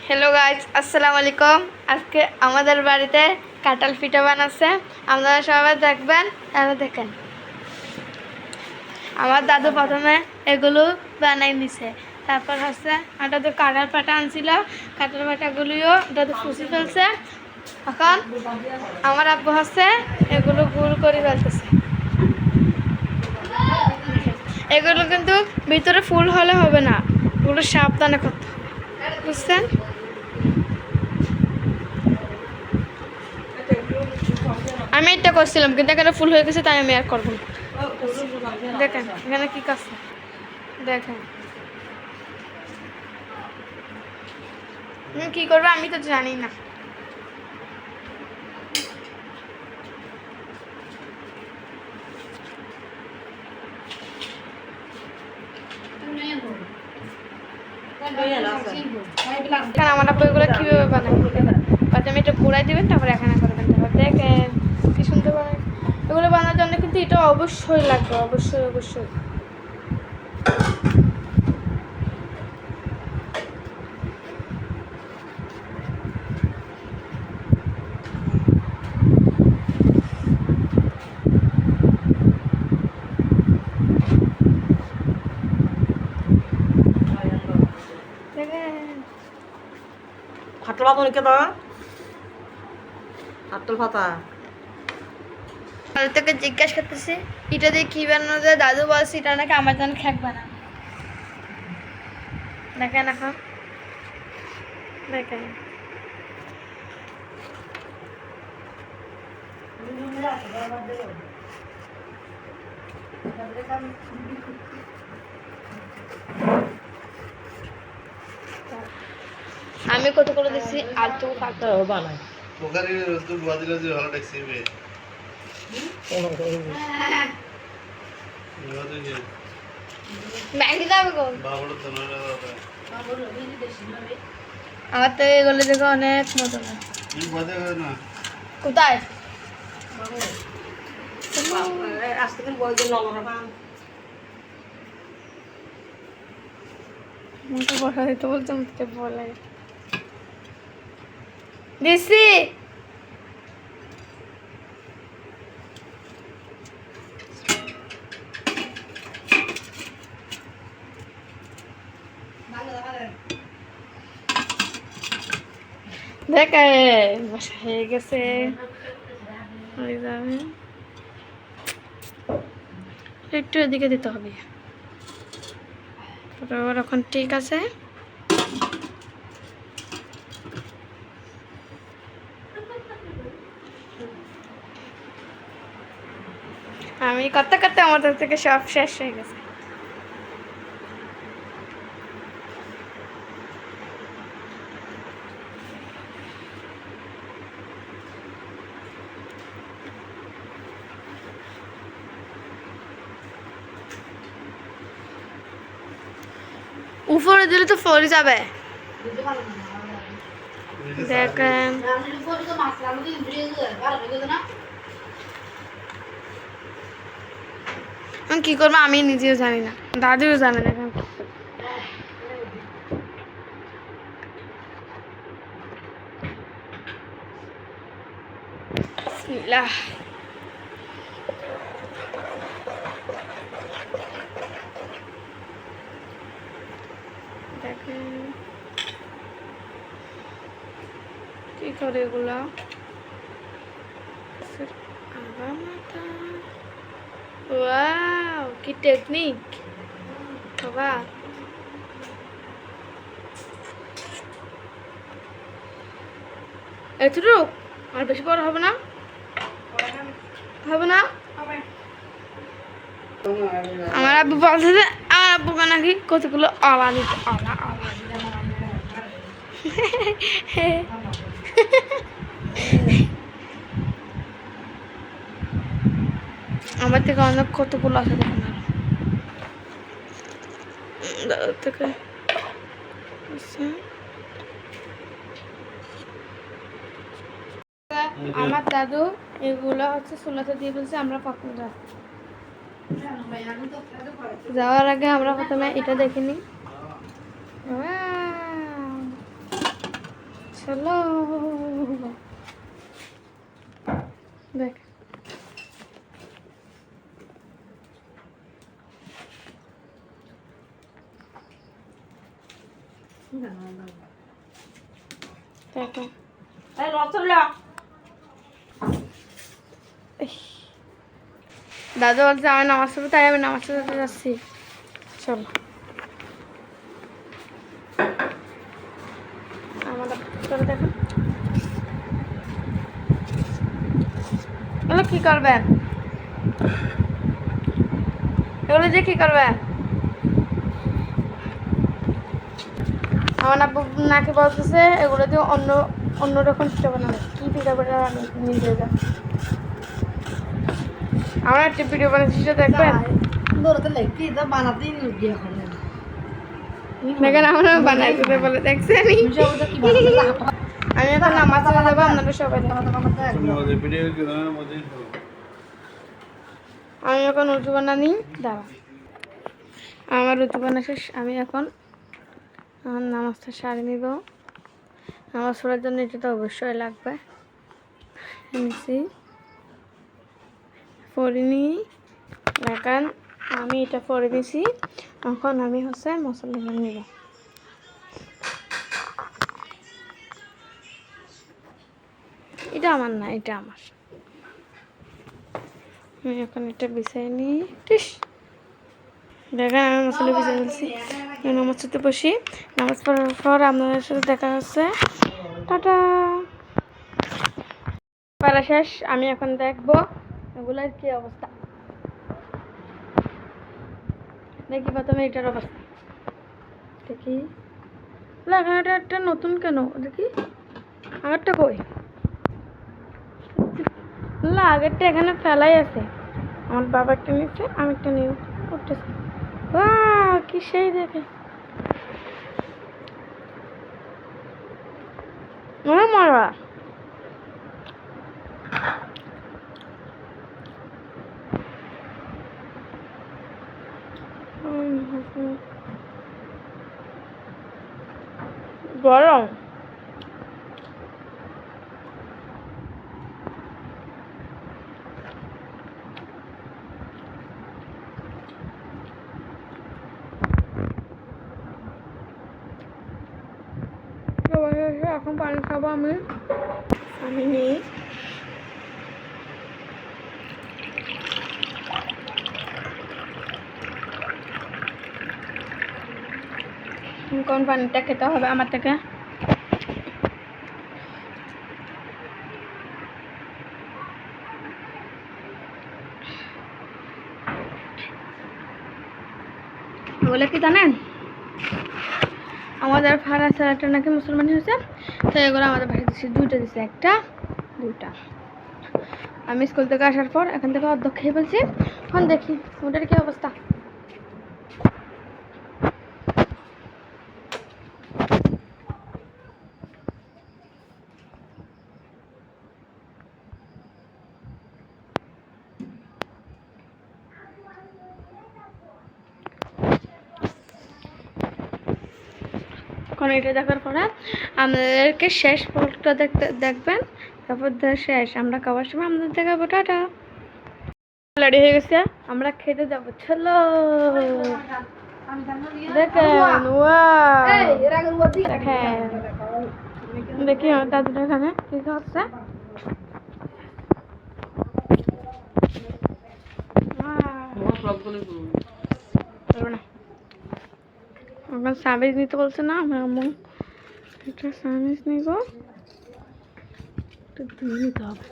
Hello guys, আসসালামু আলাইকুম। আজকে আমাদের বাড়িতে কাঁঠাল পিঠা বানাচ্ছে, আপনারা সবাই দেখবেন। আর দেখেন আমার দাদু প্রথমে এগুলো বানাই নিছে, তারপর হচ্ছে আমার দাদু কাঁঠাল পাটা আনছিল, কাঁঠাল পাটাগুলিও দাদু ফুসি ফেলছে। এখন আমার আব্বু হচ্ছে এগুলো গুঁড়ো করে ফেলতেছে। এগুলো কিন্তু ভিতরে ফুল হলে হবে না, এগুলো সাবধানে করতে হবে, বুঝছেন? আমি এটা করছিলাম কিন্তু এখানে ফুল হয়ে গেছে, তাই আমি আর করবো না। দেখেন এখানে কি কাজ, দেখেন কি করবো আমি তো জানি না। আমার আপু এগুলো কীভাবে বানাই, প্রথমে এটা ঘুরাই দেবেন, তারপরে এখানে করবেন। তারপর দেখেন কি সুন্দর বানাই। এগুলো বানানোর জন্য কিন্তু এটা অবশ্যই লাগবে, অবশ্যই অবশ্যই। হাতল পাতা নিকে দাও, হাতল পাতা তোকে জিজ্ঞাসা করতেছি এটা দিয়ে কি বানানো যায়, দাদু বলছি এটা নাকি আমার জন্য খেক বানানো। দেখেন এখন দেখেন আমি কতগুলো দিচ্ছি আর তো কাটতে বানাই ওখানে তো বুয়া দিলে যে ভালো ট্যাক্সি হবে ব্যাংকে যাবে কোন বাবুর তো না আমার তো এগুলো দেখে অনেক মজা লাগে। তুমি বুয়া দেবে না কোথায় আজকে দিন বই দিন নলরা পান মুখে বসা দিতে বলছে, মুখে বলে দিছি। দেখে বসা হয়ে গেছে, একটু এদিকে দিতে হবে। তারপর এখন ঠিক আছে, আমি করতে করতে আমাদের থেকে সব শেষ হয়ে গেছে। উপরে দিলে তো ফলে যাবে। দেখেন আমি কি করবো আমি নিজেও জানি না, দাদিও জানে না। এখন বিসমিল্লাহ। দেখেন কি করে এগুলা, ওয়াও কি টেকনিক বাবা। এতটুকু আর বেশি বড় হবে না, হবে না। আমার আব্বু বলছে যে আমার আব্বুকে নাকি কতগুলো আলা দিতে, আলা আলা আমার থেকে অনেক কতগুলো আছে দেখুন থেকে। আমার দাদু এগুলো হচ্ছে চুলাতে দিয়ে বলছে, আমরা কখন যাওয়ার আগে আমরা প্রথমে এটা দেখিনি। চলো দেখ দেখো এই রসগোল্লা দাদু বলছে আমি নামাজ পড়বো তাই আমি নামাজ পড়তে যাচ্ছি চলো আমার চলো দেখো এগুলো কি করবে এগুলো যে কি করবে আমার আব্বু নাকি বলতেছে এগুলো দিয়ে অন্যরকম পিঠা বানাবে কি পিঠা বানাবে নিজে যা আমার একটা ভিডিও বানাচ্ছি সেটা দেখবেন দৌড়াতে লেগে এটা বানাতেই গিয়ে এখন দেখেন আমরা বানাইতে বলে দেখছেন আমি এখন নামাজ পড়ে যাবো আপনাদের সবাই আমাদের ভিডিও গ্রামের মধ্যে আমি এখন উঁচু বানানি দাঁড়া আমার উঁচু বানা শেষ আমি এখন আমার নামাজটা সারি নিব নামাজ পড়ার জন্য এটা তো অবশ্যই লাগবে নিছি পড়িনি এখন আমি এটা পরে দিছি এখন আমি হচ্ছে মশলা নিব এটা আমার না এটা আমার আমি এখন এটা বিছাই নিই টিস দেখেন আমি মশলা বিছিয়ে ফেলছি নামাজ পড়তে বসি নামাজ পড়ার পর আপনাদের সাথে দেখা হচ্ছে টাটা পড়া শেষ আমি এখন দেখবো এগুলার কি অবস্থা দেখি প্রথমে এটার অবস্থা দেখি লাগাটা একটা নতুন কেন দেখি আগেরটা কই না আগেরটা এখানে ফেলাই আছে আমার বাবা একটা নিচ্ছে আমি একটা নিয়ে করতেছি কি সেই দেখে মারা গরম এখন পানি খাবো আমি নিই কোন পানিটা খেতে হবে আমার থেকে বলে কি জানেন আমাদের ফারা ছেলেটা নাকি মুসলমান হয়েছে তো এগুলো আমাদের বাসায় দিচ্ছে দুইটা দিচ্ছে একটা দুইটা আমি স্কুল থেকে আসার পর এখান থেকে অর্ধ খেয়ে বলছি এখন দেখি ওটার কি অবস্থা এখন এটা দেখার পরে আমাদেরকে শেষ পর্বটা দেখবেন তারপর শেষ আমরা খাবার সময় আমাদের দেখাবো টাটা রেডি হয়ে গেছে আমরা খেতে যাবো চলো দেখেন দেখেন দেখি আমার দাদুটা এখানে কি হচ্ছে এখন সামিজ নিতে বলছে না আমার আম্মু একটা সামিজ নিব একটু ধুয়ে নিতে হবে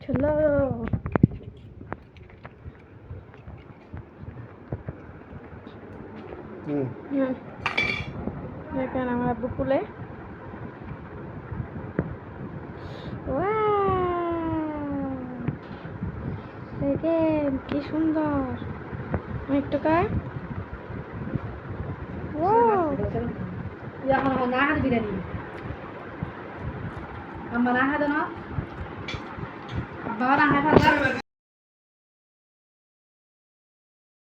চলো দেখেন আমার আব্বু কুলে দেখেন কি সুন্দর একটু কার ও না হাত বিরিয়ানি আমার না হাত না বাবা না হাত